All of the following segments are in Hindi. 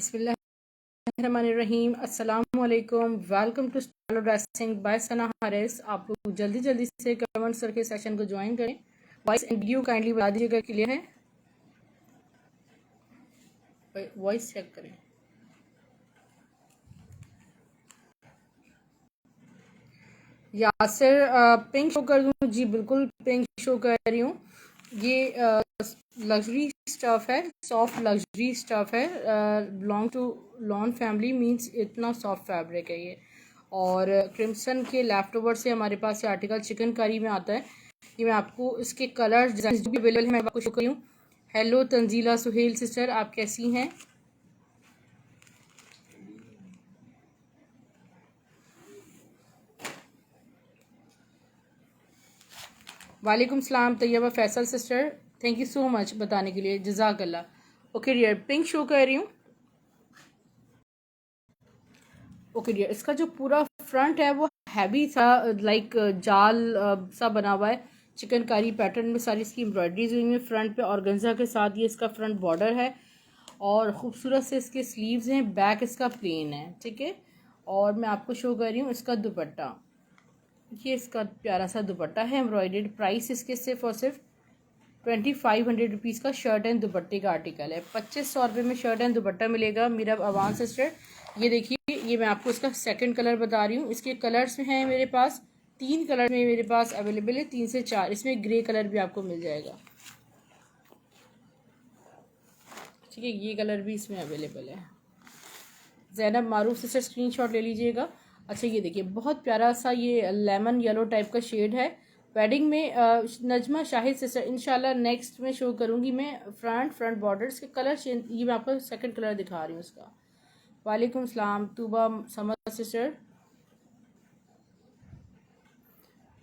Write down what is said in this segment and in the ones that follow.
बिस्मिल्लाहिर्रहमानिर्रहीम। अस्सलाम वालेकुम। Welcome to style dressing by Sana Haris. आप लोग जल्दी जल्दी से कमेंट्स करके सेशन को ज्वाइन करें। वॉइस एंड वीडियो काइंडली बता दीजिएगा क्लियर है। वॉइस चेक करें। यासिर पिंक शो कर दूँ? जी बिल्कुल पिंक शो कर रही हूँ। ये लग्जरी स्टफ़ है, सॉफ्ट लग्जरी स्टफ़ है, belong to lawn family, means इतना सॉफ्ट फैब्रिक है ये। और क्रिम्सन के लेफ्ट ओवर से हमारे पास ये आर्टिकल चिकनकारी में आता है। ये मैं आपको इसके कलर डिजाइन जो भी अवेलेबल है मैं आपको शो करी हूँ। हेलो तंजीला सुहेल सिस्टर, आप कैसी हैं? वालेकुम सलाम Tayyaba Faisal sister, thank you so much बताने के लिए, जज़ाकल्लाह। ओके डियर, पिंक शो कर रही हूँ। ओके डियर, इसका जो पूरा फ्रंट है वो हैवी सा लाइक जाल सा बना हुआ है। चिकनकारी पैटर्न में सारी इसकी एम्ब्रॉयडरीज हुई है फ्रंट पे, ऑर्गेन्जा के साथ ये इसका फ्रंट बॉर्डर है और खूबसूरत से इसके स्लीव्स हैं। बैक इसका प्लेन है, ठीक है। और मैं आपको शो कर रही हूँ इसका दुपट्टा। ये इसका प्यारा सा दुपट्टा है एम्ब्रॉयडर्ड। प्राइस इसके सिर्फ और सिर्फ 2500 का शर्ट एंड दुपट्टे का आर्टिकल है। 2500 में शर्ट एंड दुपट्टा मिलेगा मेरा अवान सिस्टर। ये देखिए, ये मैं आपको इसका सेकंड कलर बता रही हूँ। इसके कलर्स में हैं मेरे पास 3 कलर में मेरे पास अवेलेबल है, 3 से 4। इसमें ग्रे कलर भी आपको मिल जाएगा, ठीक है। ये कलर भी इसमें अवेलेबल है। ज़ैनब मारूफ सिस्टर स्क्रीनशॉट ले लीजिएगा। अच्छा ये देखिए, बहुत प्यारा सा ये लेमन येलो टाइप का शेड है। वेडिंग में नजमा शाहिद सिस्टर इंशाल्लाह नेक्स्ट में शो करूँगी मैं। फ्रंट बॉर्डर्स के कलर ये मैं आपको सेकंड कलर दिखा रही हूँ इसका। वालेकुम सलाम तूबा समद सिस्टर।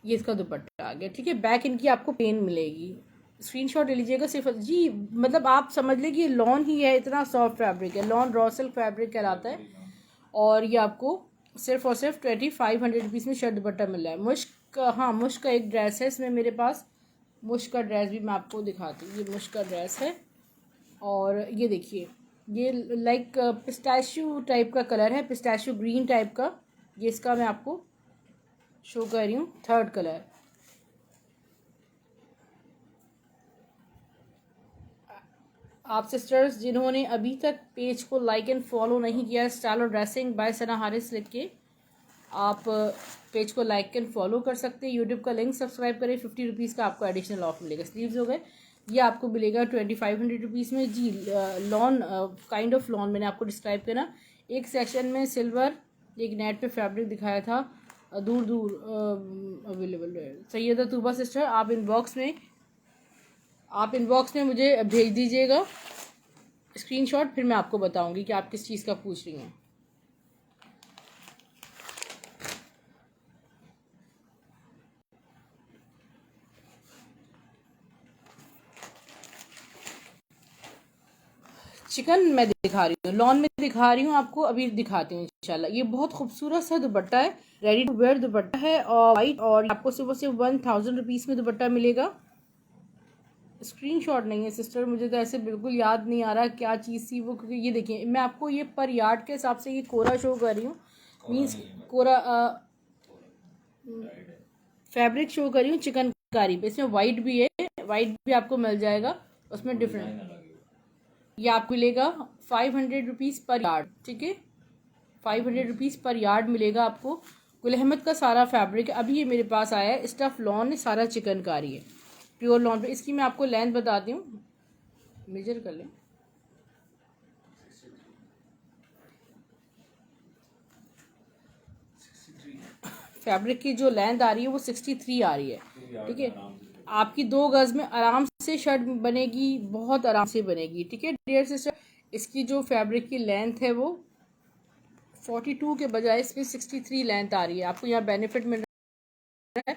ये इसका दुपट्टा आ गया, ठीक है। बैक इनकी आपको प्लेन मिलेगी। स्क्रीनशॉट ले लीजिएगा सिर्फ जी। मतलब आप समझ लें कि ये लॉन ही है, इतना सॉफ्ट फैब्रिक है, लॉन रॉ सिल्क फैब्रिक कहलाता है। और ये आपको सिर्फ और सिर्फ 2500 में शर्ट दुपट्टा मिल रहा है। मुश्क, हाँ मुश्क का एक ड्रेस है इसमें मेरे पास। मुश्क का ड्रेस भी मैं आपको दिखाती हूँ। ये मुश्क का ड्रेस है और ये देखिए, ये लाइक पिस्ताशियो टाइप का कलर है, पिस्ताशियो ग्रीन टाइप का। ये इसका मैं आपको शो कर रही हूँ थर्ड कलर। आप सिस्टर्स जिन्होंने अभी तक पेज को लाइक एंड फॉलो नहीं किया, स्टाइल और ड्रेसिंग बाय सना हारिस लिख के आप पेज को लाइक एंड फॉलो कर सकते हैं। यूट्यूब का लिंक सब्सक्राइब करें। 50 रुपीज़ का आपको एडिशनल ऑफ मिलेगा। स्लीव्स हो गए, ये आपको मिलेगा 2500 में जी। लॉन काइंड ऑफ लॉन मैंने आपको डिस्क्राइब करा। एक सेक्शन में सिल्वर एक नेट पे फैब्रिक दिखाया था, दूर दूर अवेलेबल है। सैयदा तूबा सिस्टर, आप इनबॉक्स में मुझे भेज दीजिएगा स्क्रीनशॉट, फिर मैं आपको बताऊंगी कि आप किस चीज़ का पूछ रही हैं। चिकन मैं दिखा रही हूँ, लॉन में दिखा रही हूँ आपको, अभी दिखाती हूँ इंशाल्लाह। ये बहुत खूबसूरत सा दुपट्टा है, रेडी टू वेयर दुपट्टा है और वाइट। और आपको सिर्फ सिर्फ 1000 रुपीज़ में दुपट्टा मिलेगा। स्क्रीनशॉट नहीं है सिस्टर, मुझे तो ऐसे बिल्कुल याद नहीं आ रहा क्या चीज़ थी वो, क्योंकि ये देखिए मैं आपको ये पर यार्ड के हिसाब से ये कोरा शो कर रही हूँ। मीन्स कोरा फैब्रिक शो कर रही हूँ चिकनकारी पे। इसमें वाइट भी है, वाइट भी आपको मिल जाएगा। उसमें डिफरेंट ये आपको मिलेगा 500 रुपीज़ पर यार्ड, ठीक है। 500 रुपीज़ पर यार्ड मिलेगा आपको। गुल अहमद का सारा फैब्रिक अभी ये मेरे पास आया है। स्टफ लॉन सारा चिकनकारी है, प्योर लॉन पे। इसकी मैं आपको लेंथ बताती हूँ, मेजर कर लें। फैब्रिक की जो लेंथ आ रही है वो 63 आ रही है, ठीक है। आपकी 2 गज में आराम से शर्ट बनेगी, बहुत आराम से बनेगी, ठीक है डियर सिस्टर। इसकी जो फैब्रिक की लेंथ है वो 42 के बजाय इसमें 63 लेंथ आ रही है। आपको यहाँ बेनिफिट मिल रहा है।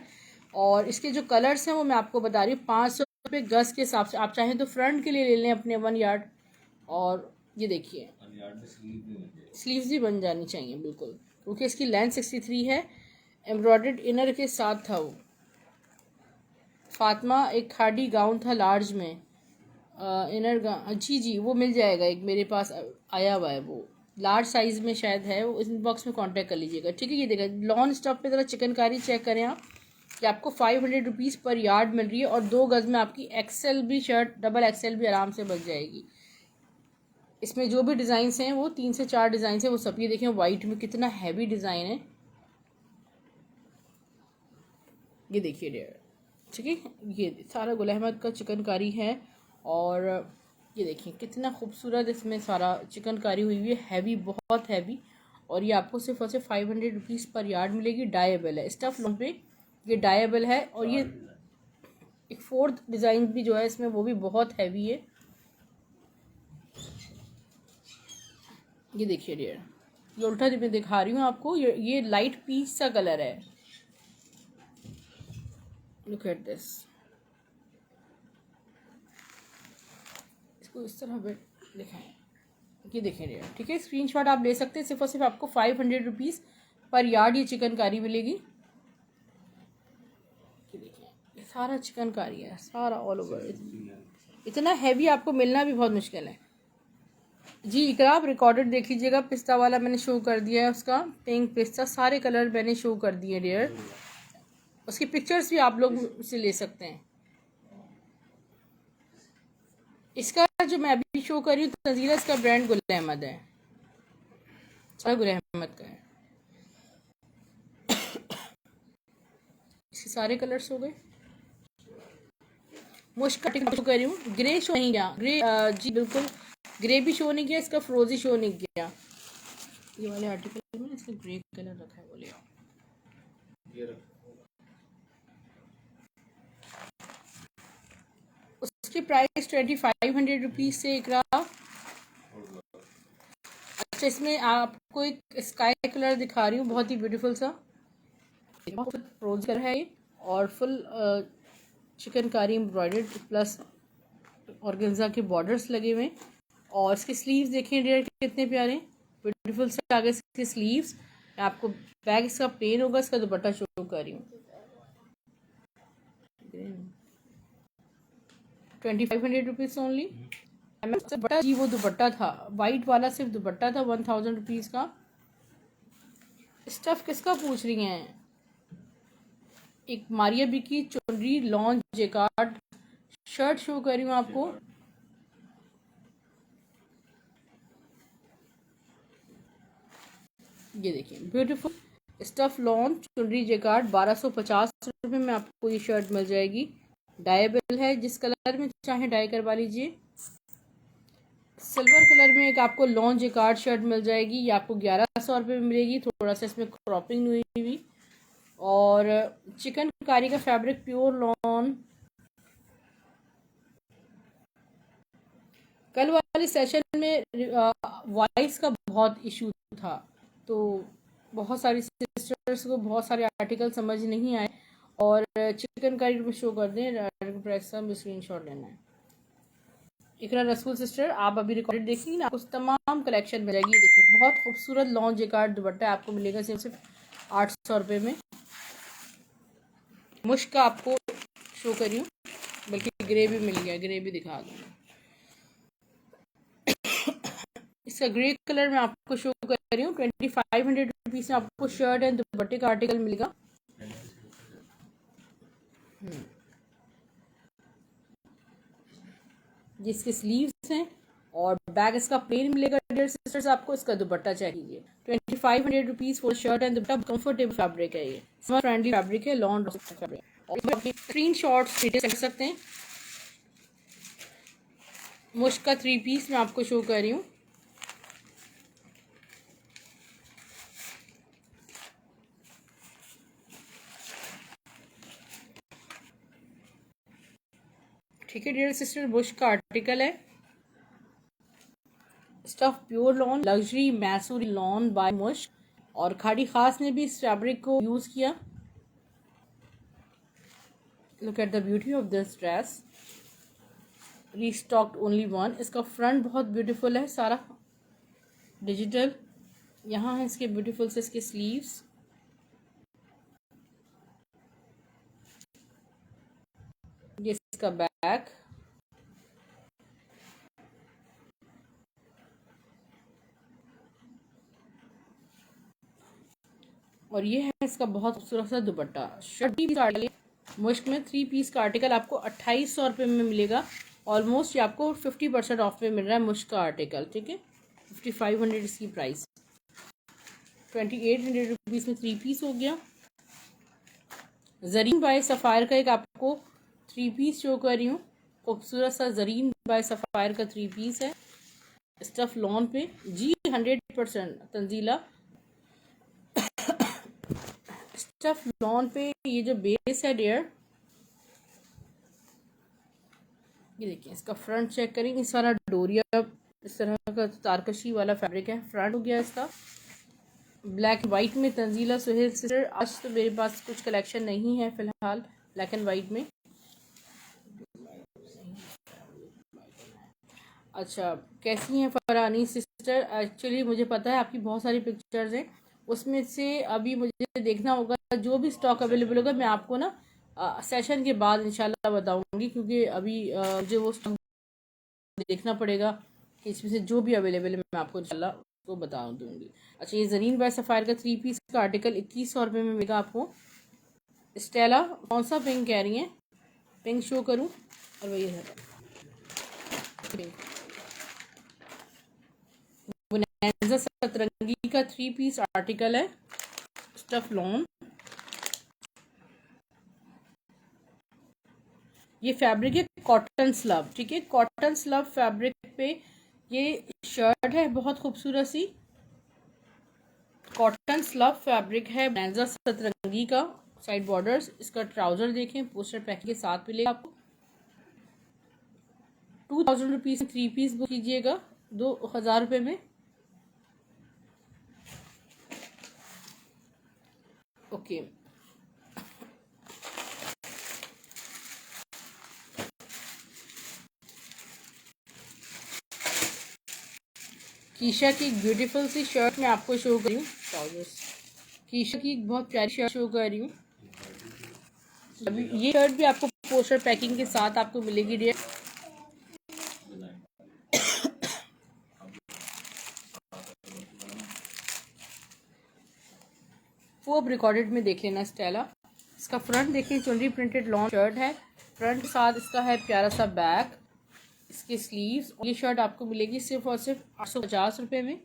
और इसके जो कलर्स हैं वो मैं आपको बता रही हूँ। 500 रुपये गज के हिसाब से आप चाहें तो फ्रंट के लिए ले लें अपने 1 यार्ड। और ये देखिए स्लीव्स भी बन जानी चाहिए बिल्कुल, क्योंकि इसकी लेंथ 63 है। एम्ब्रॉयडर्ड इनर के साथ था वो। फातिमा एक खादी गाउन था लार्ज में, इनर जी जी वो मिल जाएगा, एक मेरे पास आया हुआ है, वो लार्ज साइज़ में शायद है, वो इस बॉक्स में कांटेक्ट कर लीजिएगा। ठीक है, ये देखा लॉन स्टॉप पे ज़रा चिकनकारी चेक करें आप कि आपको 500 रुपीज़ पर यार्ड मिल रही है, और 2 गज़ में आपकी एक्सेल भी शर्ट, डबल एक्सेल भी आराम से बन जाएगी। इसमें जो भी डिज़ाइंस हैं वो 3 से 4 डिज़ाइन हैं, वो सब ये देखें वाइट में कितना हैवी डिज़ाइन है, ये देखिए डियर। ठीक है, ये सारा गुल अहमद का चिकनकारी है, और ये देखिए कितना खूबसूरत इसमें सारा चिकनकारी हुई हुई है, हैवी, बहुत हैवी। और ये आपको सिर्फ और सिर्फ 500 रुपीज़ पर यार्ड मिलेगी। डायबल है, स्टफ लोन पे ये डायबल है, और ये एक फोर्थ डिज़ाइन भी जो है इसमें वो भी बहुत हैवी है। ये देखिए डियर, ये उल्टा मैं दिखा रही हूँ आपको, ये लाइट पीच सा कलर है, लुक एट दिस। इसको इस तरह दिखाएं, ये देखें डियर। ठीक है, स्क्रीनशॉट आप ले सकते हैं, सिर्फ और सिर्फ आपको 500 रुपीज़ पर यार्ड ये चिकनकारी मिलेगी। ये देखिए, ये सारा चिकनकारी है, सारा ऑल ओवर। इतना हैवी आपको मिलना भी बहुत मुश्किल है। जी इकरा, आप रिकॉर्डेड देख लीजिएगा, पिस्ता वाला मैंने शो कर दिया है, उसका पिंक पिस्ता, सारे कलर मैंने शो कर दिए डियर। उसकी पिक्चर्स भी आप लोग से ले सकते हैं। इसका जो मैं अभी शो कर रही हूँ तंजीला, इसका ब्रांड गुल अहमद है, सारा गुल अहमद का है। इसके सारे कलर्स हो गए। मुश्क शो कर रही हूँ, ग्रे शो नहीं किया, ग्रे जी बिल्कुल ग्रे भी शो नहीं किया, इसका फ्रोजी शो नहीं किया। ये वाले आर्टिकल में इसका ग्रे कलर रखा है, बोले उसकी प्राइस 2500 रुपीज़ से इकरा। अच्छा, इसमें आपको एक स्काई कलर दिखा रही हूँ, बहुत ही ब्यूटीफुल सा रोज कलर है ये, और full chikankari embroidered plus organza के बॉर्डर्स लगे हुए हैं। और इसके स्लीव्स देखें डियर कितने प्यारे, ब्यूटीफुल से आगे इसके स्लीव्स। आपको बैग इसका प्लेन होगा, इसका दुपट्टा शो कर रही हूँ। 2500 रुपीज़ ओनली। दुपट्टा जी, वो दुपट्टा था वाइट वाला, सिर्फ दुपट्टा था 1000 रुपीज़ का। स्टफ किसका पूछ रही हैं? एक मारिया बी की चुनरी लॉन्च जेकार्ड शर्ट शो कर रही हूँ आपको। ये देखिए ब्यूटीफुल स्टफ लॉन्च चुनरी जेकार्ड, 1250 रुपये में आपको ये शर्ट मिल जाएगी। डायबल है, जिस कलर में चाहे डाई करवा लीजिए। सिल्वर कलर में एक आपको लॉन्च जेकार्ड शर्ट मिल जाएगी, ये आपको 1100 रुपये में मिलेगी, थोड़ा सा इसमें क्रॉपिंग हुई हुई। और चिकनकारी का फैब्रिक प्योर लॉन। कल वाले सेशन में वॉइस का बहुत इशू था, तो बहुत सारी सिस्टर्स को बहुत सारे आर्टिकल समझ नहीं आए, और चिकनकारी में शो कर दें, प्रेस का स्क्रीन शॉट लेना है। इकरा रसूल सिस्टर, आप अभी रिकॉर्डेड देखिए ना, आपको तमाम कलेक्शन मिल जाएगी। देखिए बहुत खूबसूरत लॉन्च जेकार्ड दुपट्टा आपको मिलेगा सिर्फ 800 रुपये में। मुश्क का आपको शो करी हूँ, बल्कि ग्रे भी मिल गया, ग्रे भी दिखा दूँ। इसका ग्रे कलर में आपको शो कर रही हूँ। 2500 में आपको शर्ट एंड दुपट्टे का आर्टिकल मिलेगा। जिसके स्लीव्स हैं, और बैग इसका प्लेन मिलेगा डियर सिस्टर्स। आपको इसका दुपट्टा चाहिए 2500 rupees for shirt and dupatta. Comfortable fabric है, ये समर फ्रेंडली फैब्रिक है, लॉन फैब्रिक। और स्क्रीन शॉट्स कर सकते हैं। मुश्क का 3 पीस मैं आपको शो कर रही हूँ। ठीक है डियर सिस्टर, मुश्क का आर्टिकल है, stuff pure lawn, luxury मैसूरी lawn bye मुश्क, और खाड़ी खास ने भी इस फैब्रिक को यूज किया। Look at the beauty of this dress, restocked only one. इसका फ्रंट बहुत ब्यूटीफुल है, सारा डिजिटल। यहाँ है इसके ब्यूटीफुल से इसके स्लीव्स। ये इसका बैक, और ये है इसका बहुत खूबसूरत सा दुपट्टा। शर्ट भी मुश्क में 3 पीस का आर्टिकल आपको 2800 रुपये में मिलेगा। ऑलमोस्ट ये आपको 50% ऑफ में मिल रहा है मुश्क का आर्टिकल, ठीक है। 5500 इसकी प्राइस, 2800 रुपीज़ में 3 पीस हो गया। जरीन बाय सफ़ायर का एक आपको 3 पीस शो कर रही हूँ, खूबसूरत सा जरीन बाय सफ़ायर का 3 पीस है, स्टफ लॉन पे जी 100% तंजीला स्टफ लॉन पे। ये जो बेस है डियर, ये देखिए इसका फ्रंट चेक करें, इस सारा डोरिया इस तरह का तारकशी वाला फैब्रिक है। फ्रंट हो गया इसका ब्लैक वाइट में। तंजीला सुहेल सिस्टर, आज तो मेरे पास कुछ कलेक्शन नहीं है फिलहाल ब्लैक एंड वाइट में। अच्छा, कैसी हैं फरहानी सिस्टर? एक्चुअली मुझे पता है आपकी बहुत सारी पिक्चर्स हैं, उसमें से अभी मुझे देखना होगा जो भी स्टॉक अवेलेबल होगा मैं आपको ना सेशन के बाद इंशाल्लाह बताऊंगी, क्योंकि अभी मुझे वो स्टॉक देखना पड़ेगा कि इसमें से जो भी अवेलेबल है मैं आपको इंशाल्लाह तो बता दूंगी। अच्छा, ये जरीन बाय सफ़ायर का 3 पीस का आर्टिकल 2100 रुपये में मिलेगा आपको। स्टेला, कौन सा पिंक कह रही हैं? पिंक शो करूं? और वही है पिंक, बुनैज़ा सतरंगी का 3 पीस आर्टिकल है, स्टफ लॉन। ये फैब्रिक है कॉटन स्लब, ठीक है, कॉटन स्लब फैब्रिक पे ये शर्ट है, बहुत खूबसूरत सी कॉटन स्लब फैब्रिक है, बुनैज़ा सतरंगी का, साइड बॉर्डर्स। इसका ट्राउजर देखें, पोस्टर पैकिंग के साथ मिलेगा आपको। 2000 रुपीज़ 3 पीस बुक कीजिएगा 2000 रुपये में। ओके, कीशा की ब्यूटीफुल सी शर्ट मैं आपको शो कर रही हूँ, ट्राउजर्स। कीशा की बहुत प्यारी शर्ट शो कर रही हूँ। अभी ये शर्ट भी आपको पोस्टर पैकिंग के साथ आपको मिलेगी डियर। वो अब रिकॉर्डेड में देख लेना स्टेला। इसका फ्रंट देखिए, चुनरी प्रिंटेड लॉन्ग शर्ट है, फ्रंट के साथ इसका है प्यारा सा बैक, इसके स्लीव्स। ये शर्ट आपको मिलेगी सिर्फ और सिर्फ 850 रुपये में।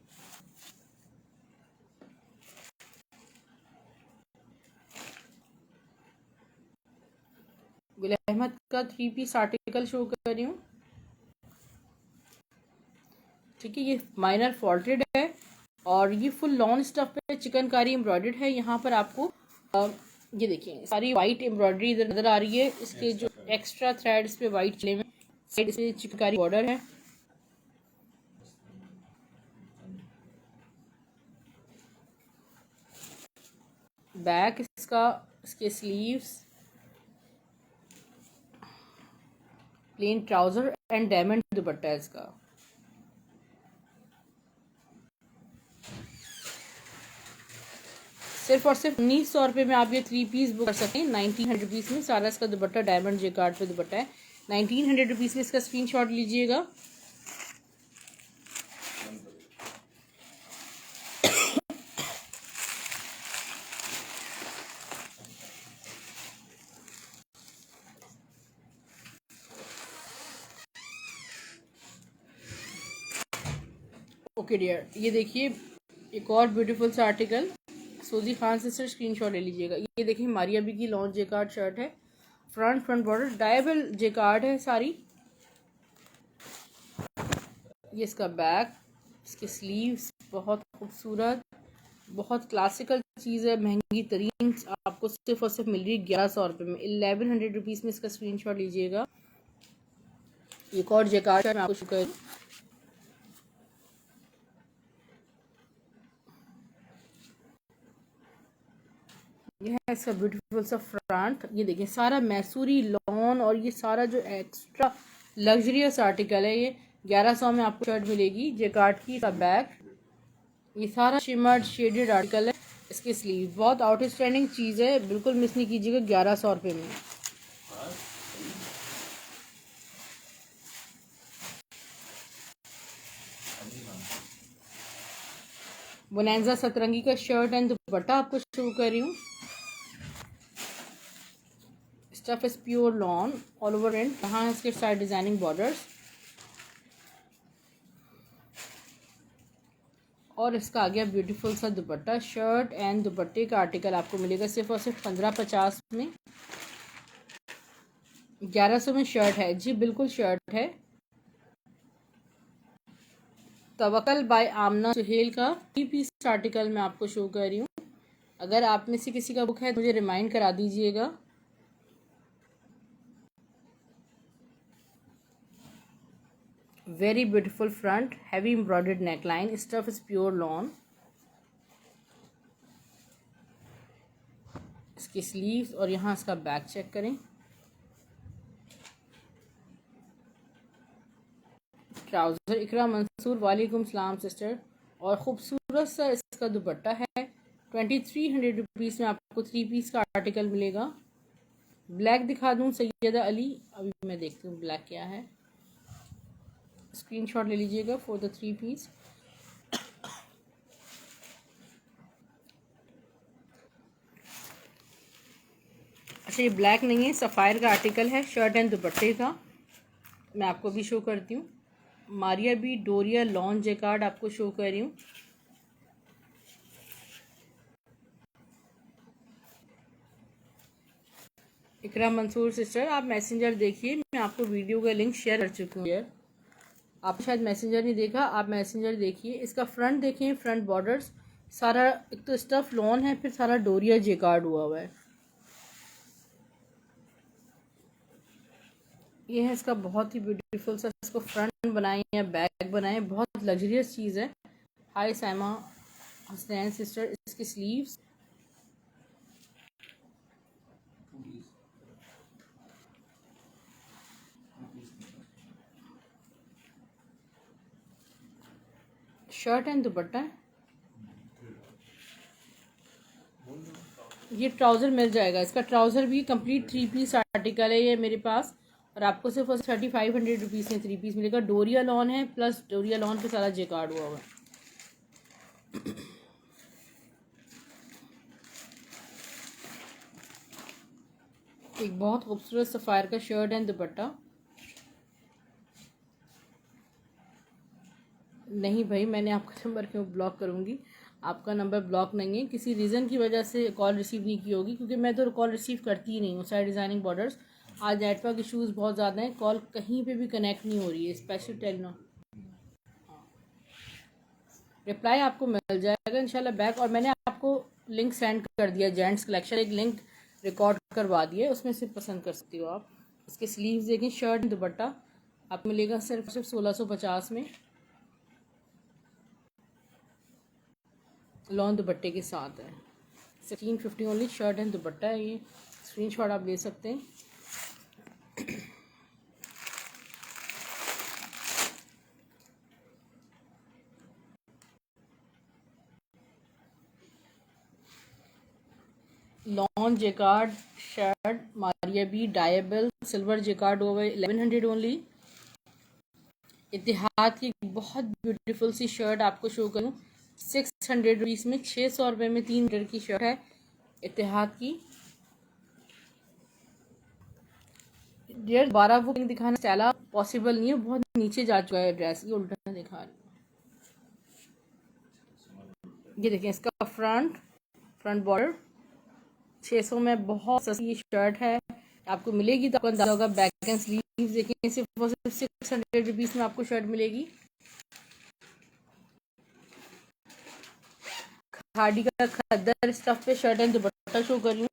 गुल अहमद का 3 पीस आर्टिकल शो कर रही हूँ, ठीक है। ये माइनर फॉल्टेड है और ये फुल लॉन स्टफ पे चिकनकारी एम्ब्रॉयडर्ड है। यहाँ पर आपको ये देखिए सारी वाइट एम्ब्रॉयडरी इधर नजर आ रही है, इसके जो एक्स्ट्रा थ्रेड्स पे वाइट चले में साइड से चिकनकारी बॉर्डर है। बैक इसका, इसके sleeves, plane trouser and diamond दुपट्टा है इसका। सिर्फ और सिर्फ 1900 रुपये में आप ये 3 पीस बुक कर सकते हैं। 1900 रुपीज़ में सारा इसका दुपट्टा डायमंड जेकार्ड पे दुपट्टा है। 1900 रुपीज़ में इसका स्क्रीनशॉट लीजिएगा। ओके डियर, ये देखिए एक और ब्यूटीफुल सा आर्टिकल, सूजी खान से सर स्क्रीनशॉट ले लीजिएगा। ये देखिए मारिया बी की लॉन्च जेकार्ड शर्ट है, फ्रंट बॉर्डर डायबल जेकार्ड है सारी। ये इसका बैक, इसके स्लीव्स, बहुत खूबसूरत, बहुत क्लासिकल चीज़ है, महंगी तरीन आपको सिर्फ और सिर्फ मिल रही है 1100 रुपये में। 1100 रुपीज़ में इसका स्क्रीनशॉट लीजिएगा। एक और जेकार्ड मैं आपको शुक्र, ये है इसका ब्यूटीफुल सा फ्रंट। ये देखिए सारा मैसूरी लॉन और ये सारा जो एक्स्ट्रा लग्जरियस आर्टिकल है, ये 1100 में आपको शर्ट मिलेगी जेकार्ड की। का बैक, ये सारा शिमर्ड शेडेड आर्टिकल है, इसके स्लीव बहुत आउटस्टैंडिंग चीज़ है, बिल्कुल मिस नहीं कीजिएगा 1100 रुपये में। बोनेंजा सतरंगी का शर्ट एंड दुपट्टा आपको शो कर रही हूँ। Stuff is pure lawn all over and, यहाँ इसके साइड डिजाइनिंग बॉर्डर्स, और इसका आ गया ब्यूटीफुल सा दुपट्टा। शर्ट एंड दुपट्टे का आर्टिकल आपको मिलेगा सिर्फ और सिर्फ 1550 में। 1100 में शर्ट है जी, बिल्कुल शर्ट है। तवक्कल बाय आमना सुहेल का 3 पीस आर्टिकल मैं आपको शो कर रही हूँ। अगर आप में से किसी का बुक है तो मुझे रिमाइंड करा दीजिएगा। Very beautiful front, heavy embroidered neckline, stuff is pure lawn. इसकी स्लीव्स और यहाँ इसका बैक चेक करें। ट्राउजर इकरा मंसूर, वालेकुम सलाम सिस्टर। और खूबसूरत सा इसका दुपट्टा है। 2300 रुपीज़ में आपको 3 पीस का आर्टिकल मिलेगा। ब्लैक दिखा दूँ सैयदा अली, अभी मैं देखती हूँ ब्लैक क्या है। स्क्रीनशॉट ले लीजिएगा फॉर द 3 पीस। अच्छा ये ब्लैक नहीं है, सफ़ायर का आर्टिकल है, शर्ट एंड दुपट्टे का। मैं आपको भी शो करती हूँ। मारिया बी डोरिया लॉन जैकार्ड आपको शो कर रही हूँ। इकरा मंसूर सिस्टर, आप मैसेंजर देखिए, मैं आपको वीडियो का लिंक शेयर कर चुकी हूँ। आप शायद मैसेंजर नहीं देखा, आप मैसेंजर देखिए। इसका फ्रंट देखें, फ्रंट बॉर्डर्स सारा एक तो स्टफ लॉन है, फिर सारा डोरिया जैकार्ड हुआ हुआ है। ये है इसका बहुत ही ब्यूटीफुल सा, इसको फ्रंट बनाए या बैक बनाए, बहुत लग्जरियस चीज़ है। हाय सैमा हसनैन सिस्टर, इसकी स्लीव्स, शर्ट एंड दुपट्टा। ये ट्राउज़र मिल जाएगा, इसका ट्राउज़र भी कंप्लीट 3 पीस आर्टिकल है ये मेरे पास, और आपको सिर्फ 3500 रुपीज़ में 3 पीस मिलेगा। डोरिया लॉन है, प्लस डोरिया लॉन पे सारा जैकार्ड हुआ हुआ है। एक बहुत खूबसूरत सफ़ायर का शर्ट एंड दुपट्टा। नहीं भाई, मैंने आपका नंबर क्यों ब्लॉक करूँगी, आपका नंबर ब्लॉक नहीं है, किसी रीज़न की वजह से कॉल रिसीव नहीं की होगी, क्योंकि मैं तो कॉल रिसीव करती ही नहीं हूँ। साइड डिज़ाइनिंग बॉर्डर्स, आज नेटवर्क इश्यूज़ बहुत ज़्यादा हैं, कॉल कहीं पे भी कनेक्ट नहीं हो रही है। स्पेशल टेलनो रिप्लाई आपको मिल जाएगा इंशाल्लाह बैक। और मैंने आपको लिंक सेंड कर दिया, जेंट्स कलेक्शन एक लिंक रिकॉर्ड करवा दिया, उसमें से पसंद कर सकती हो आप। इसके स्लीव्स देखें, शर्ट दुपट्टा आपको मिलेगा सिर्फ 1650 में, लॉन दुपट्टे के साथ है। 1650 ओनली, शर्ट एंड दुपट्टा है ये। स्क्रीनशॉट आप ले सकते हैं। Lawn jacquard shirt, Maria B डायबल silver jacquard over 1100 only. Ittehad की बहुत ब्यूटीफुल सी शर्ट आपको शो करूँ 600 रुपीज़ में, 600 रुपये में 3 मीटर की शर्ट है इतिहाद की। डेढ़ 12 बुक दिखाना स्टाइला पॉसिबल नहीं है, बहुत नीचे जा चुका है ड्रेस, ये उल्टा दिखा रही हूँ। ये देखें इसका फ्रंट बॉर्डर 600 में बहुत सस्ती शर्ट है आपको मिलेगी, तो आपको अंदाजा होगा। बैक एंड स्लीव्स देखें, सिर्फ 600 रुपीज़ में आपको शर्ट मिलेगी। खादी का खद्दर स्टफ पे शर्ट एंड दुपट्टा शो कर रही हूँ।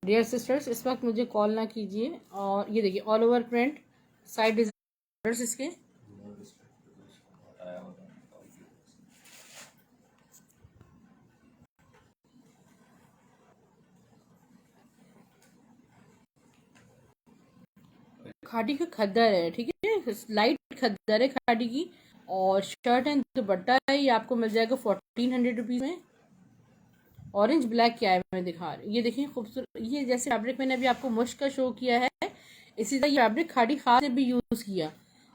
डियर सिस्टर्स, इस वक्त मुझे कॉल ना कीजिए। और ये देखिए all over print, side designers इसके, खादी का खद्दर है, ठीक है, लाइट खद्दर है खादी की। और शर्ट एंड दुपट्टा है, ये आपको मिल जाएगा 1400 रुपीज़ में। ऑरेंज ब्लैक क्या है मैं दिखा रही हूँ, ये देखिए खूबसूरत, ये जैसे फैब्रिक मैंने अभी आपको मुश्क का शो किया है, इसी तरह ये फैब्रिक खाड़ी खास ने भी यूज़ किया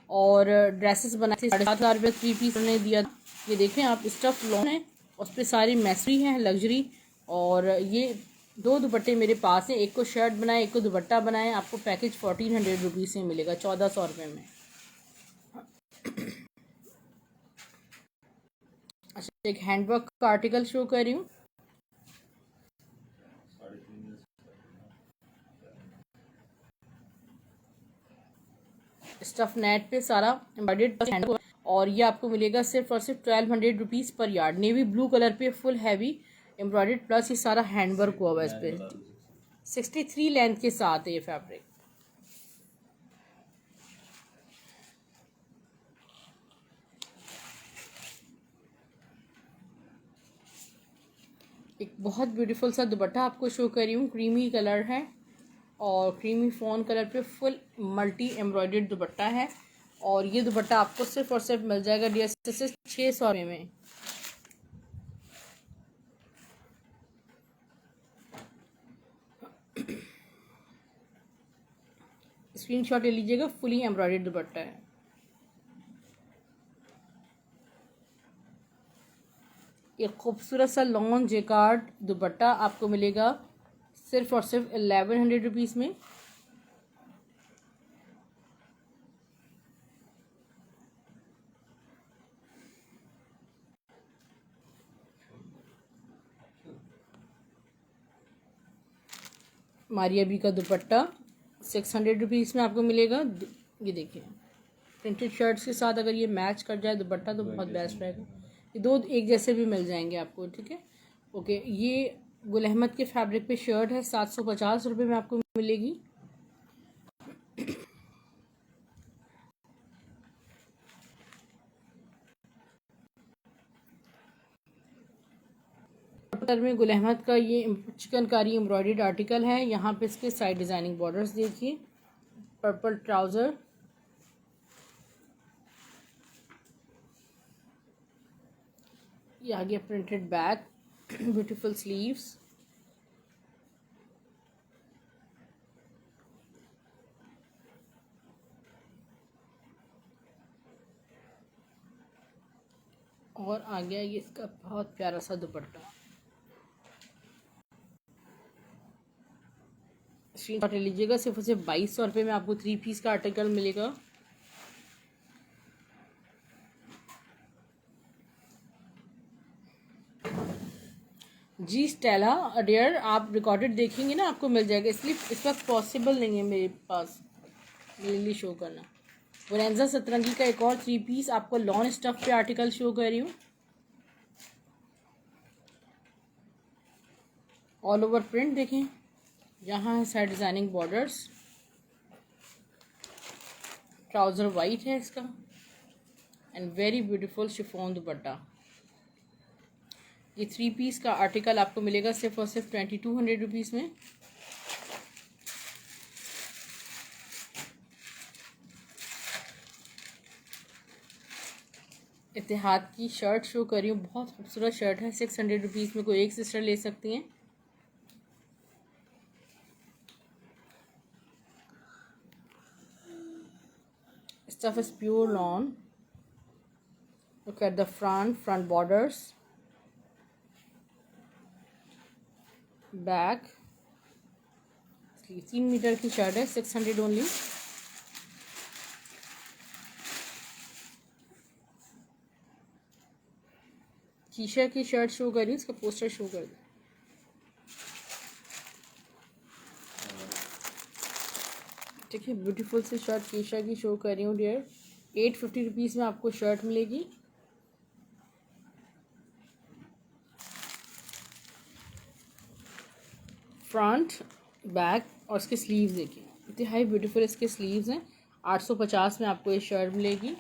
और ड्रेसेस बनाए थे। 7,500 3 पीस उन्होंने दिया। ये देखें आप, स्टफ लॉन है, उस पर सारी मैसरी है लग्जरी। और ये 2 दुपट्टे मेरे पास हैं, एक को शर्ट बनाए, एक को दुपट्टा बनाए। आपको पैकेज 1400 रुपीज़ में मिलेगा, 1400 रुपये में। अच्छा, एक हैंडवर्क का आर्टिकल शो कर रही हूँ। स्टफ नेट पे सारा एम्ब्रॉयडर्ड हैंडवर्क, और ये आपको मिलेगा सिर्फ और सिर्फ 1200 रुपीज़ पर यार्ड। नेवी ब्लू कलर पे फुल हैवी एम्ब्रॉयडर्ड, प्लस ये सारा हैंडवर्क हुआ हुआ है इस पर। 63 लेंथ के साथ है ये फैब्रिक। एक बहुत ब्यूटीफुल सा दुपट्टा आपको शो कर रही हूँ, क्रीमी कलर है और क्रीमी फोन कलर पे फुल मल्टी एम्ब्रॉयडर्ड दुपट्टा है। और ये दुपट्टा आपको सिर्फ और सिर्फ मिल जाएगा डियर सिस्टर्स 600 रुपये में। स्क्रीनशॉट ले लीजिएगा, फुली एम्ब्रॉयडर्ड दुपट्टा है। एक खूबसूरत सा लॉन जेकार्ड दुपट्टा आपको मिलेगा सिर्फ और सिर्फ 1100 रुपीज़ में। मारिया बी का दुपट्टा 600 रुपीज़ में आपको मिलेगा। ये देखिए, प्रिंटेड शर्ट्स के साथ अगर ये मैच कर जाए दुपट्टा तो बहुत बेस्ट रहेगा। ये 2 एक जैसे भी मिल जाएंगे आपको, ठीक है। ओके, ये गुल अहमद के फैब्रिक पे शर्ट है, 750 रुपये में आपको मिलेगी। कलर में गुल अहमद का ये चिकनकारी एम्ब्रॉयडर्ड आर्टिकल है। यहाँ पे इसके साइड डिजाइनिंग बॉर्डर्स देखिए, पर्पल ट्राउज़र, ये आगे प्रिंटेड बैक, ब्यूटीफुल स्लीव्स, और आ गया ये इसका बहुत प्यारा सा दुपट्टा। स्क्रीनशॉट ले लीजिएगा, सिर्फ और सिर्फ 2200 रुपये में आपको 3 पीस का आर्टिकल मिलेगा। जी स्टेला डियर, आप रिकॉर्डेड देखेंगे ना, आपको मिल जाएगा, इसलिए इस वक्त पॉसिबल नहीं है मेरे पास मेरे लिए शो करना। वरेंजा सतरंगी का एक और 3 पीस आपको लॉन स्टफ पे आर्टिकल शो कर रही हूँ। ऑल ओवर प्रिंट देखें, यहाँ है side designing borders, trouser white है इसका, एंड वेरी ब्यूटीफुल शिफॉन दुपट्टा। ये 3 पीस का आर्टिकल आपको मिलेगा सिर्फ और सिर्फ 2200 रुपीज़ में। इत्तेहाद की शर्ट शो कर रही हूँ, बहुत खूबसूरत शर्ट है, 600 रुपीज़ में कोई एक सिस्टर ले सकती हैं। Stuff is pure lawn. Look at the front borders, back, 3 metre की शर्ट है, 600 ओनली। कीशा की शर्ट शो कर रही हूँ, इसका पोस्टर शो कर दो। ठीक है, ब्यूटीफुल सी शर्ट कीशा की शो कर रही हूँ डियर। 850 रुपीज़ में आपको शर्ट मिलेगी। फ्रंट, बैक और इसके स्लीव्स देखिए, इंतहाई ब्यूटीफुल इसके स्लीव्स हैं। 850 में आपको ये शर्ट मिलेगी।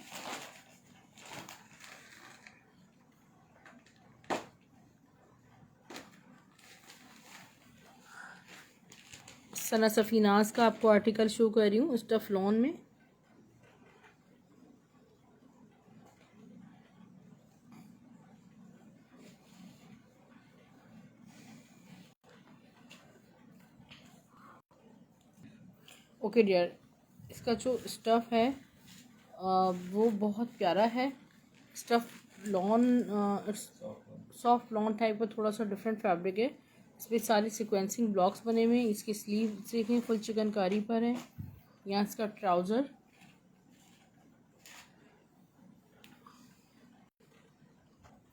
सना सफीनाज का आपको आर्टिकल शो कर रही हूँ स्टफ लॉन में। ओके डियर, इसका जो स्टफ़ है वो बहुत प्यारा है। Stuff lawn soft lawn type का थोड़ा सा डिफरेंट फैब्रिक है। इस पर सारे सीक्वेंसिंग ब्लॉक्स बने हुए हैं। इसकी स्लीव देखें फुल चिकनकारी पर है। यहाँ इसका ट्राउज़र,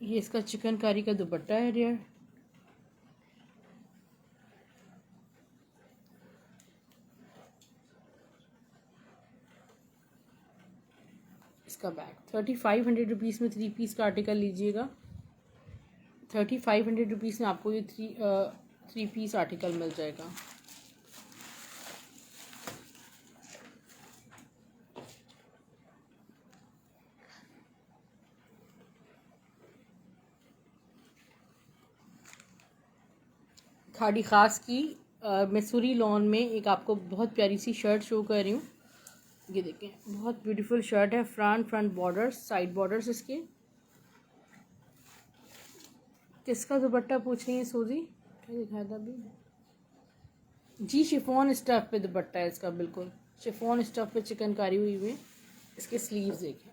ये इसका चिकनकारी का दुपट्टा है डियर। इसका बैग 3500 रुपीज़ में 3 पीस का आर्टिकल लीजिएगा। 3500 रुपीज़ में आपको ये 3 पीस आर्टिकल मिल जाएगा। खाड़ी ख़ास की मैसूरी लॉन में एक आपको बहुत प्यारी सी शर्ट शो कर रही हूँ। ये देखें बहुत ब्यूटीफुल शर्ट है। फ्रंट बॉर्डर्स, साइड बॉर्डर्स इसके। किसका दुपट्टा पूछ रही है सूजी? क्या दिखाया था अभी? जी शिफॉन स्टफ पे दुपट्टा है इसका, बिल्कुल शिफॉन स्टफ पे चिकनकारी हुई हुई है। इसके स्लीव्स देखें।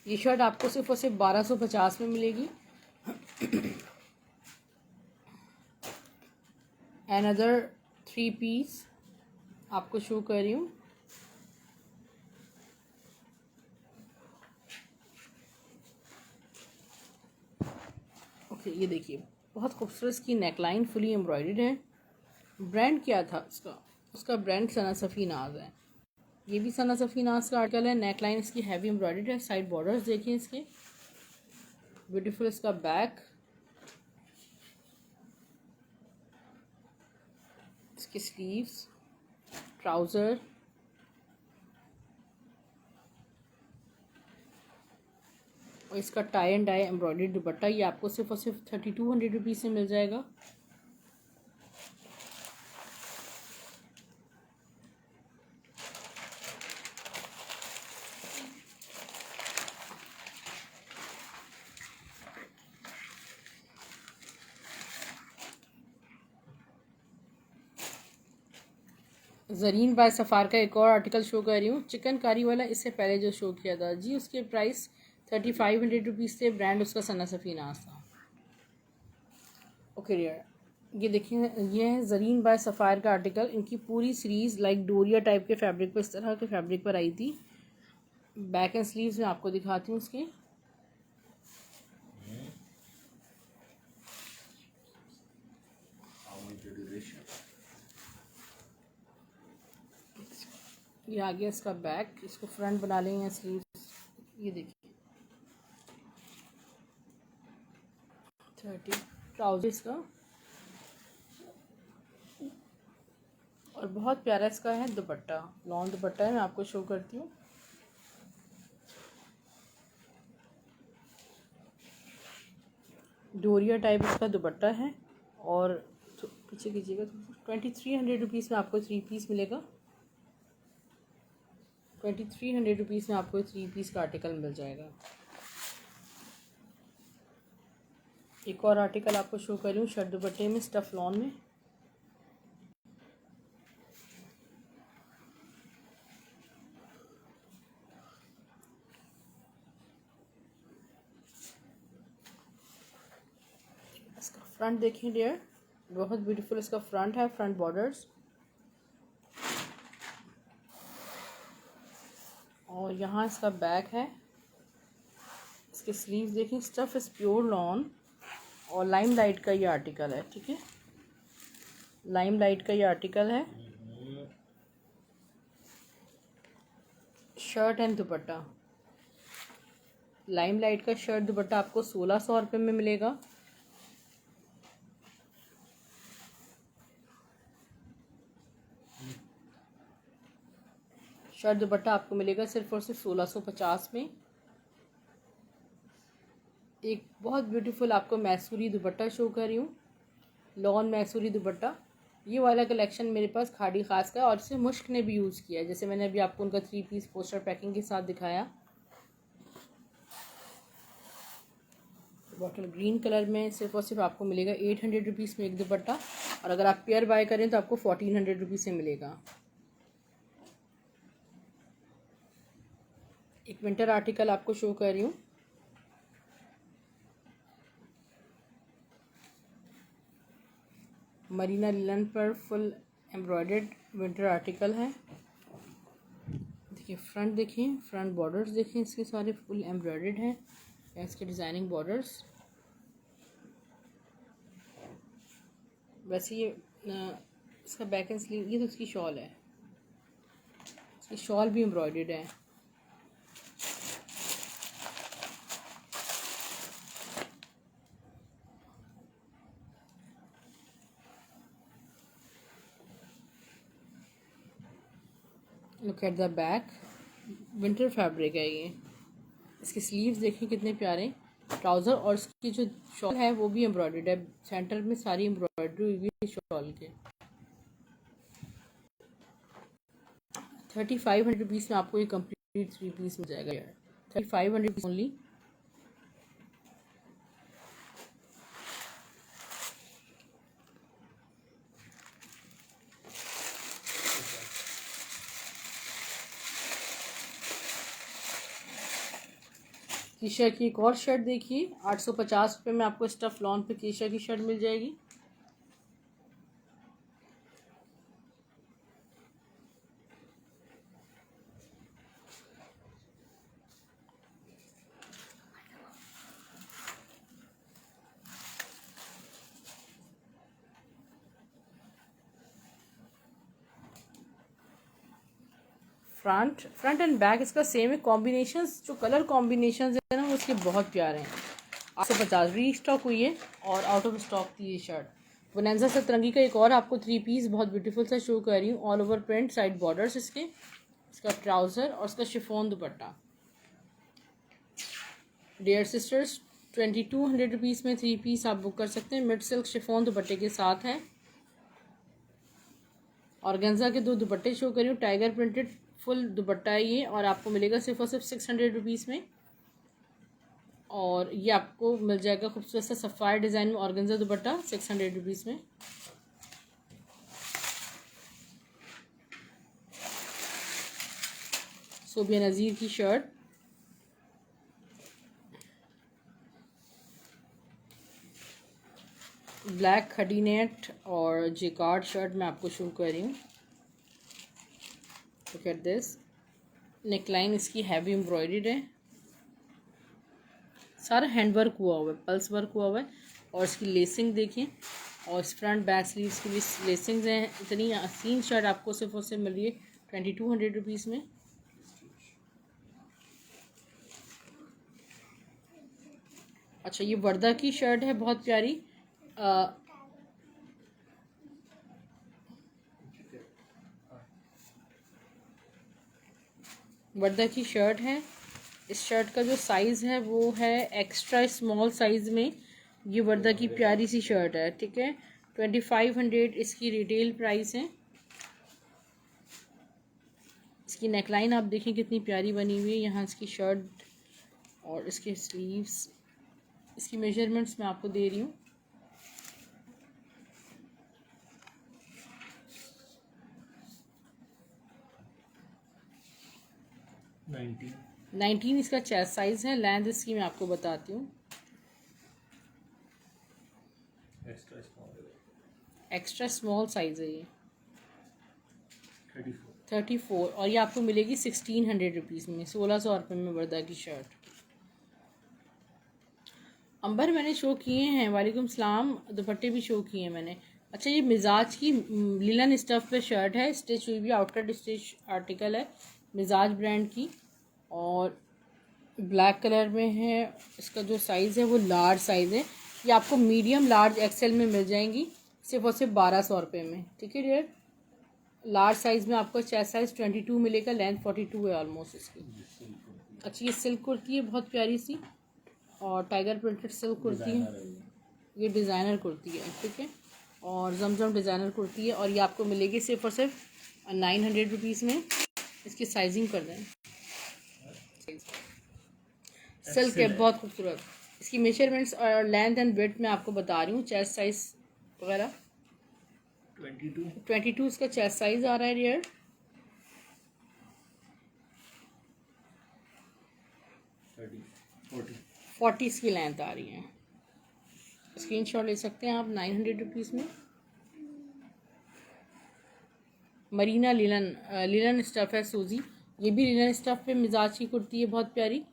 ये शर्ट आपको सिर्फ और सिर्फ 1250 में मिलेगी। अनदर 3 पीस आपको शो कर रही हूँ। ओके, ये देखिए बहुत खूबसूरत इसकी नेकलाइन फुली एम्ब्रॉयडर्ड है। ब्रांड क्या था इसका? उसका ब्रांड सना सफ़ी नाज है। ये भी सना सफ़ी नाज का आर्टिकल है। नेकलाइन इसकी हैवी एम्ब्रॉयडर्ड है। साइड बॉर्डर्स देखिए इसके, ब्यूटीफुल। इसका बैक, इसके स्लीव्स, ट्राउज़र और इसका tie and dye embroidery dupatta. ये आपको सिर्फ और सिर्फ 3200 रुपीज़ में मिल जाएगा। ज़रीन बाय सफ़ार का एक और आर्टिकल शो कर रही हूँ, चिकनकारी वाला। इससे पहले जो शो किया था जी, उसके प्राइस 3500 रुपीज़ थे। ब्रांड उसका सना सफ़ी नाज था। ओके डियर, ये देखिए ये है ज़रीन बाय सफ़ार का आर्टिकल। इनकी पूरी सीरीज़ लाइक डोरिया टाइप के फैब्रिक पर, इस तरह के फैब्रिक पर आई थी। बैक एंड स्लीव्स में आपको दिखाती हूँ उसके। ये आ गया इसका बैक। इसको फ्रंट बना लेंगे स्लीव्स। ये देखिए 30 ट्राउजर इसका, और बहुत प्यारा इसका है दुपट्टा। लॉन्ग दुपट्टा है, मैं आपको शो करती हूँ। डोरिया टाइप इसका दुपट्टा है। और तो पीछे कीजिएगा, 2300 रुपीज़ में आपको 3 पीस मिलेगा। 2300 रुपीज़ में आपको 3 पीस का आर्टिकल मिल जाएगा। एक और आर्टिकल आपको शो कर रही हूँ शर्ट दुपट्टे में, स्टफ लॉन में। इसका फ्रंट देखिए डियर, बहुत ब्यूटीफुल इसका फ्रंट है। फ्रंट बॉर्डर्स और यहाँ इसका बैक है। इसके स्लीव्स देखिए। स्टफ इज़ प्योर लॉन और लाइम लाइट का ये आर्टिकल है, ठीक है। लाइम लाइट का ये आर्टिकल है। Shirt and dupatta, lime light का शर्ट दुपट्टा आपको 1600 रुपये में मिलेगा। शर्ट दुपट्टा आपको मिलेगा सिर्फ और सिर्फ 1650 में। एक बहुत ब्यूटीफुल आपको मैसूरी दुपट्टा शो कर रही हूँ, लॉन मैसूरी दुपट्टा। ये वाला कलेक्शन मेरे पास खाड़ी खास का है और इसे मुश्क ने भी यूज़ किया है, जैसे मैंने अभी आपको उनका 3 पीस पोस्टर पैकिंग के साथ दिखाया। बॉटल ग्रीन कलर में सिर्फ और सिर्फ आपको मिलेगा 800 रुपीज़ में एक दुपट्टा। और अगर आप पेयर बाय करें तो आपको 1400 रुपीज़ से मिलेगा। एक विंटर आर्टिकल आपको शो कर रही हूँ। मरीना लिनन पर फुल एम्ब्रॉयडर्ड विंटर आर्टिकल है। देखिए फ्रंट, देखिए फ्रंट बॉर्डर्स, देखिए इसके सारे फुल एम्ब्रॉयडर्ड हैं, इसके डिज़ाइनिंग बॉर्डर्स। वैसे ये इसका बैक एंड स्लीव, ये तो इसकी शॉल है, इसकी शॉल भी एम्ब्रॉयडर्ड है। Look at the back, winter fabric है ये। इसके स्लीव्स देखें कितने प्यारे, ट्राउज़र, और इसकी जो शॉल है वो भी एम्ब्रॉयडर्ड है, सेंटर में सारी एम्ब्रॉयडरी हुई है शॉल के। 3500 रुपीज़ में आपको ये कंप्लीट 3 पीस मिल जाएगा यार, 3500 ओनली। कीशा की एक और शर्ट देखिए, 850 रुपये में आपको स्टफ लॉन पे कीशा की शर्ट मिल जाएगी। फ्रंट एंड बैक इसका सेम है। कॉम्बिनेशंस, जो कलर कॉम्बिनेशंस है ना वो उसके बहुत प्यारे हैं। 850 री स्टॉक हुई है और आउट ऑफ स्टॉक थी ये शर्ट। बोनांजा सतरंगी का एक और आपको 3 पीस बहुत ब्यूटीफुल सा शो कर रही हूँ। All over print, side borders इसके, इसका ट्राउज़र और इसका chiffon dupatta. Dear sisters, 2200 rupees में 3 पीस आप बुक कर सकते हैं। मिड सिल्क शिफॉन दुपट्टे के साथ है। ऑर्गेन्जा के 2 दुपट्टे शो कर रही हूँ, टाइगर प्रिंटेड फुल दुपट्टा है ये, और आपको मिलेगा सिर्फ और सिर्फ 600 रुपीज़ में। और ये आपको मिल जाएगा खूबसूरत सा सफ़ायर डिज़ाइन में ऑर्गेन्जा दुपट्टा 600 रुपीज़ में। सोबिया नज़ीर की शर्ट, ब्लैक खड़ी नेट और जेकार्ड शर्ट मैं आपको शो कर रही हूँ। लुक एट दिस, नेकलाइन इसकी हैवी एम्ब्रॉयडर्ड है, सारा हैंड वर्क हुआ हुआ है, पल्स वर्क हुआ हुआ है। और इसकी लेसिंग देखें, और इस फ्रंट बैक स्लीव्स की भी लेसिंग्स हैं। इतनी हसीन शर्ट आपको सिर्फ और सिर्फ मिल रही है 2200 रुपीज़ में। अच्छा, ये वर्दा की शर्ट है बहुत प्यारी, वर्दा की शर्ट है। इस शर्ट का जो साइज़ है वो है एक्स्ट्रा स्मॉल साइज़ में। ये वर्दा की प्यारी सी शर्ट है, ठीक है। 2500 इसकी रिटेल प्राइस है। इसकी नेकलाइन आप देखें कितनी प्यारी बनी हुई है। यहाँ इसकी शर्ट और इसके स्लीव्स, इसकी मेजरमेंट्स मैं आपको दे रही हूँ। नाइनटीन इसका चेस्ट साइज है। लेंथ इसकी मैं आपको बताती हूँ, एक्स्ट्रा स्मॉल साइज है ये, 34। और ये आपको मिलेगी 1600 रुपीज़ में, 1600 रुपये में वर्दा की शर्ट। अंबर मैंने शो किए हैं, वालेकुम सलाम। दुपट्टे भी शो किए हैं मैंने। अच्छा, ये मिजाज की लिलन स्टफ पे शर्ट है, स्टिच हुई भी, आउटकट स्टिच आर्टिकल है, मिजाज ब्रांड की, और ब्लैक कलर में है। इसका जो साइज़ है वो लार्ज साइज़ है। ये आपको मीडियम, लार्ज, एक्सेल में मिल जाएंगी सिर्फ और सिर्फ 1200 रुपये में, ठीक है डियर। लार्ज साइज़ में आपको चेस्ट साइज़ 22 मिलेगा, लेंथ 42 है ऑलमोस्ट इसकी। अच्छी ये सिल्क कुर्ती है बहुत प्यारी सी, और टाइगर प्रिंटेड सिल्क कुर्ती है। ये डिज़ाइनर कुर्ती है, ठीक है, और जमजम डिज़ाइनर कुर्ती है। और ये आपको मिलेगी सिर्फ और सिर्फ 900 रुपीज़ में। इसकी साइजिंग कर दें, सिल्क है बहुत खूबसूरत। इसकी मेजरमेंट्स और लेंथ एंड विड्थ मैं आपको बता रही हूँ, चेस्ट साइज वगैरह। 22 इसका चेस्ट साइज आ रहा है डियर। 40 इसकी लेंथ आ रही है। स्क्रीनशॉट ले सकते हैं आप 900 रुपीज़ में। मरीना लिलन स्टफ़ है सूजी, ये भी लिलन स्टफ़ पे मिजाज की कुर्ती है बहुत प्यारी।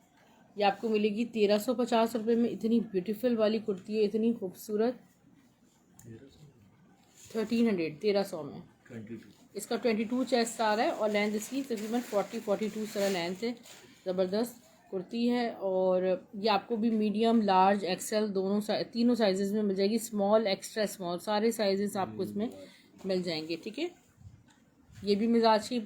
ये आपको मिलेगी 1350 रुपये में। इतनी ब्यूटीफुल वाली कुर्ती है, इतनी खूबसूरत। 1300 में 22। इसका 22 चेस्ट आ रहा है और लेंथ इसकी तकरीबन 42 तरह लेंथ है। ज़बरदस्त कुर्ती है। और ये आपको भी मीडियम, लार्ज, एक्सेल दोनों तीनों साइजेस में मिल जाएगी। स्मॉल, एक्स्ट्रा स्मॉल, सारे साइजेस आपको इसमें मिल जाएंगे। ठीक है, ये भी मिजाज की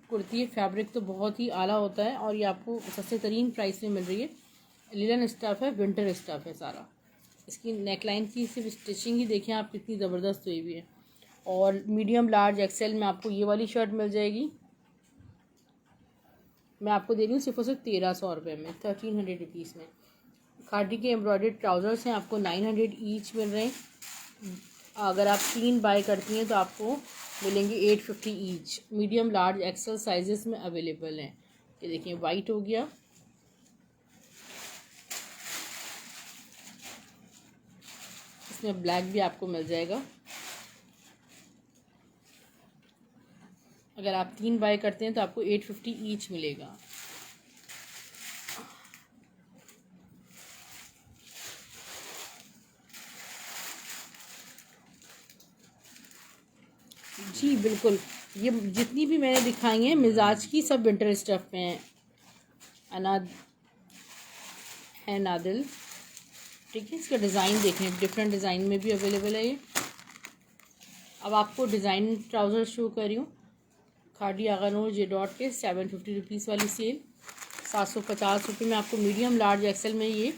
कुर्ती है। फैब्रिक तो बहुत ही आला होता है और ये आपको सस्ते तरीन प्राइस में मिल रही है। लिलन स्टफ़ है, विंटर स्टफ़ है सारा। इसकी नेकलाइन की सिर्फ स्टिचिंग ही देखें आप कितनी ज़बरदस्त हुई हुई है। और मीडियम, लार्ज, एक्सेल में आपको ये वाली शर्ट मिल जाएगी। मैं आपको दे रही हूँ सिर्फ और सिर्फ 1300 रुपये में, 1300 रुपीज़ में। खादी के एम्ब्रॉयडर्ड ट्राउज़र्स हैं, आपको 900 ईच मिल रहे हैं। अगर आप 3 बाय करती हैं तो आपको मिलेंगे 850 each. Medium, large, Excel sizes में अवेलेबल हैं। ये देखिए वाइट हो गया, इसमें ब्लैक भी आपको मिल जाएगा। अगर आप 3 बाय करते हैं तो आपको 850 ईच मिलेगा। जी बिल्कुल, ये जितनी भी मैंने दिखाई हैं मिजाज की सब विंटर स्टफ़ पे हैं। नादिल, ठीक है। इसका डिज़ाइन देखें, डिफरेंट डिज़ाइन में भी अवेलेबल है ये। अब आपको डिज़ाइन ट्राउज़र शो कर रही हूँ। खादी आगा नूर जे डॉट के 750 रुपीज़ वाली सेल, 750 रुपये में आपको मीडियम, लार्ज, एक्सेल में ये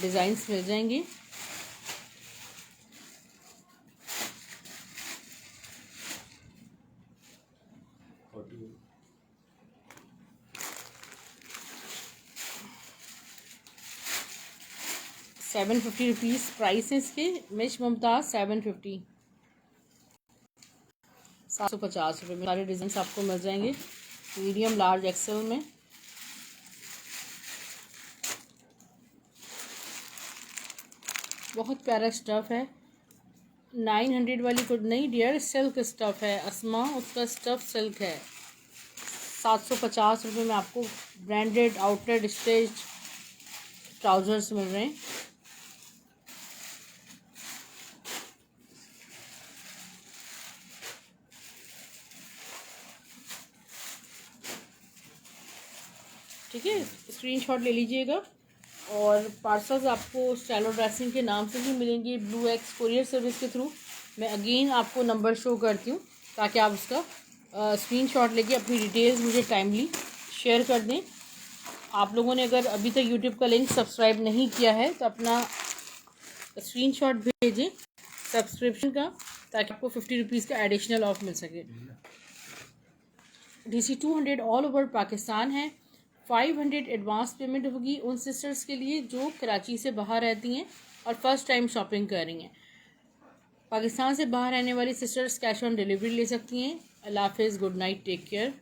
डिज़ाइंस मिल जाएंगे। ₹750 प्राइस है इसके। मिश मुमताज़ 750, 750 रुपये में सारे डिज़ाइन आपको मिल जाएंगे मीडियम, लार्ज, एक्सेल में। बहुत प्यारा स्टफ़ है। 900 वाली कुछ नहीं डियर, सिल्क स्टफ़ है अस्मा, उसका स्टफ़ सिल्क है। 750 रुपये में आपको ब्रांडेड आउटलेट स्टेज ट्राउज़र्स मिल रहे हैं। ठीक है, स्क्रीनशॉट ले लीजिएगा। और पार्सल्स आपको स्टाइलो ड्रेसिंग के नाम से ही मिलेंगे ब्लू एक्स कोरियर सर्विस के थ्रू। मैं अगेन आपको नंबर शो करती हूँ ताकि आप उसका स्क्रीनशॉट लेके अपनी डिटेल्स मुझे टाइमली शेयर कर दें। आप लोगों ने अगर अभी तक यूट्यूब का लिंक सब्सक्राइब नहीं किया है तो अपना स्क्रीनशॉट भेजें सब्सक्रिप्शन का, ताकि आपको 50 रुपीज़ का एडिशनल ऑफ मिल सके। DC 200 ऑल ओवर पाकिस्तान है। 500 एडवांस पेमेंट होगी उन सिस्टर्स के लिए जो कराची से बाहर रहती हैं और फर्स्ट टाइम शॉपिंग कर रही हैं। पाकिस्तान से बाहर रहने वाली सिस्टर्स कैश ऑन डिलीवरी ले सकती हैं। अल्लाह हाफिज़, गुड नाइट, टेक केयर।